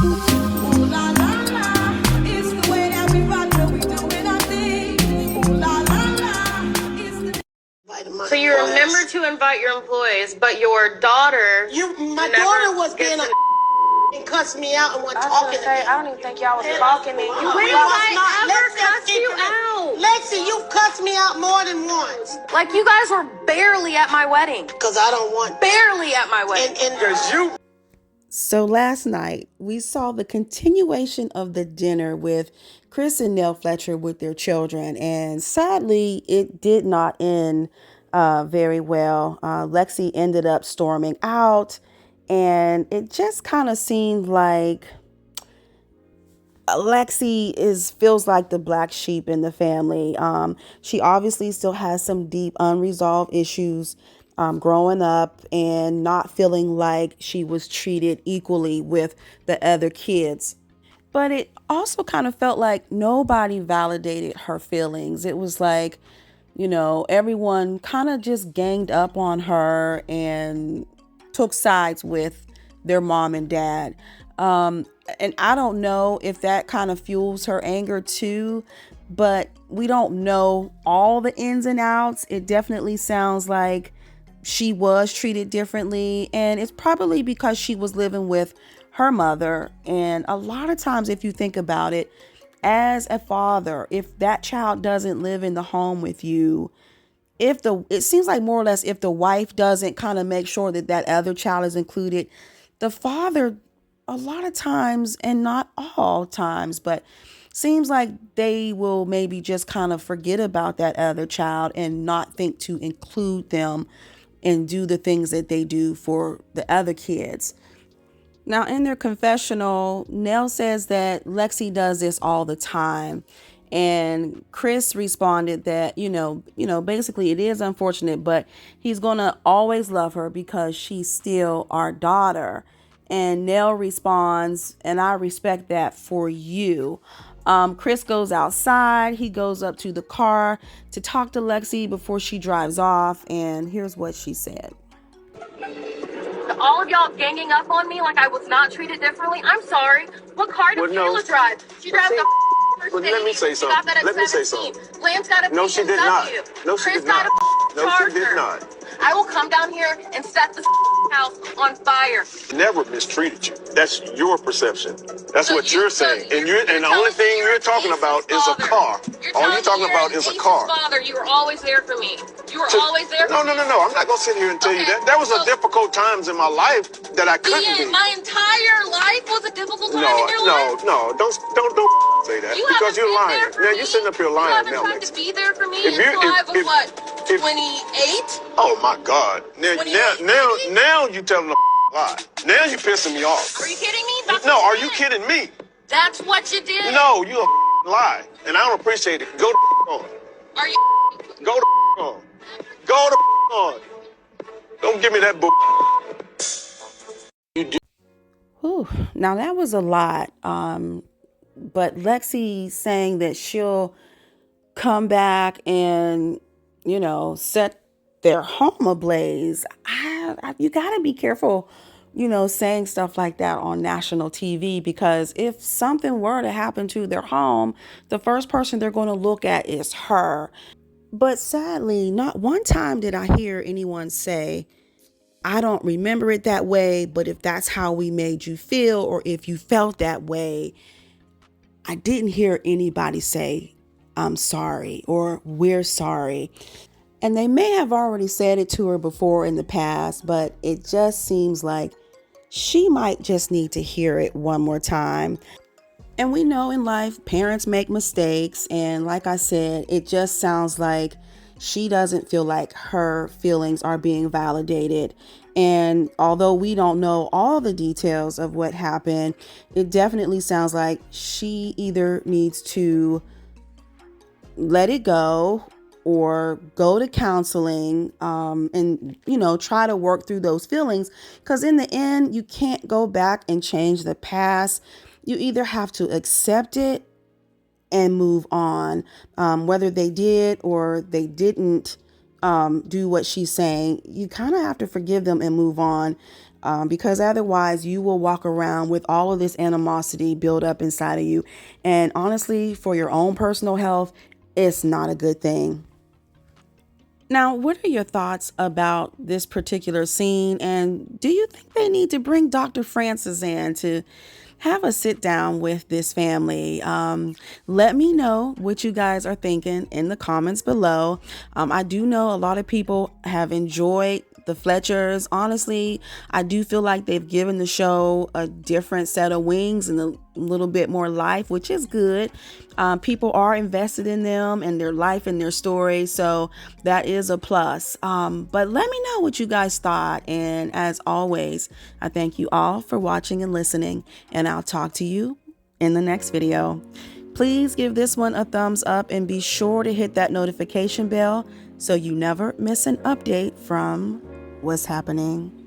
Ooh la la la, it's the way that we rock when we doing our thing. Ooh la la la, it's the. So you remember to invite your employees, but your daughter. My daughter was being a and cussed me out and wasn't talking to me. I don't even think y'all was talking. And you When have I ever cussed you out? Lexi, you've cussed me out more than once. like you guys were barely at my wedding. Because I don't want. Barely at my wedding. Because you. So last night, we saw the continuation of the dinner with Chris and Nell Fletcher with their children. And sadly, it did not end very well. Lexi ended up storming out. And it just kind of seemed like Lexi feels like the black sheep in the family. She obviously still has some deep unresolved issues growing up and not feeling like she was treated equally with the other kids. But it also kind of felt like nobody validated her feelings. It was like, everyone kind of just ganged up on her and took sides with their mom and dad. And I don't know if that kind of fuels her anger too, but we don't know all the ins and outs. It definitely sounds like she was treated differently, and it's probably because she was living with her mother. And a lot of times, if you think about it, as a father, if that child doesn't live in the home with you, it seems like more or less if the wife doesn't kind of make sure that that other child is included, the father, a lot of times, and not all times, but seems like they will maybe just kind of forget about that other child and not think to include them and do the things that they do for the other kids. Now, in their confessional, Nell says that Lexi does this all the time. And Chris responded that, basically it is unfortunate, but he's going to always love her because she's still our daughter. And Nell responds, and I respect that for you. Chris goes outside. He goes up to the car to talk to Lexi before she drives off. And here's what she said. All of y'all ganging up on me like I was not treated differently. I'm sorry. What car did Kayla drive? She drives a Mercedes. Let me say something. Let me say something. Lance got a BMW. No, she did not. No, she Chris did not. got a No, she did Charger. not. I will come down here and set this house on fire. Never mistreated you. That's your perception. That's So what you're saying. And the only thing you're talking about is a car. All you're talking about is a car. Father, you were always there for me. You were always there for me. No. I'm not going to sit here and tell you that. There was a difficult times in my life that I couldn't be. My entire life was a difficult time in your life. No. Don't say that. Because you're lying. Now you're sitting up here lying now. You haven't tried to be there for me If you- until I if- was, if- 28? Oh my God. Now you telling a lie. Now you're pissing me off. Are you kidding me? That's No, what are you you did. kidding me? That's what you did. No, you a lie. And I don't appreciate it. Go on. Are you? Go on. Go on. Don't give me that book. Whew. Now that was a lot. But Lexi saying that she'll come back and, set their home ablaze. You got to be careful, saying stuff like that on national TV, because if something were to happen to their home, the first person they're going to look at is her. But sadly, not one time did I hear anyone say, I don't remember it that way, but if that's how we made you feel, or if you felt that way, I didn't hear anybody say, I'm sorry, or we're sorry. And they may have already said it to her before in the past, but it just seems like she might just need to hear it one more time. And we know in life, parents make mistakes. And like I said, it just sounds like she doesn't feel like her feelings are being validated. And although we don't know all the details of what happened, it definitely sounds like she either needs to let it go or go to counseling and, try to work through those feelings. Because in the end, you can't go back and change the past. You either have to accept it and move on, whether they did or they didn't do what she's saying. You kind of have to forgive them and move on. because otherwise you will walk around with all of this animosity built up inside of you. And honestly, for your own personal health, it's not a good thing. Now, what are your thoughts about this particular scene? And do you think they need to bring Dr. Francis in to have a sit down with this family? Let me know what you guys are thinking in the comments below. I do know a lot of people have enjoyed the Fletchers. Honestly, I do feel like they've given the show a different set of wings and a little bit more life, which is good. People are invested in them and their life and their story, so that is a plus. But let me know what you guys thought, and as always, I thank you all for watching and listening, and I'll talk to you in the next video. Please give this one a thumbs up and be sure to hit that notification bell so you never miss an update from What's Happening.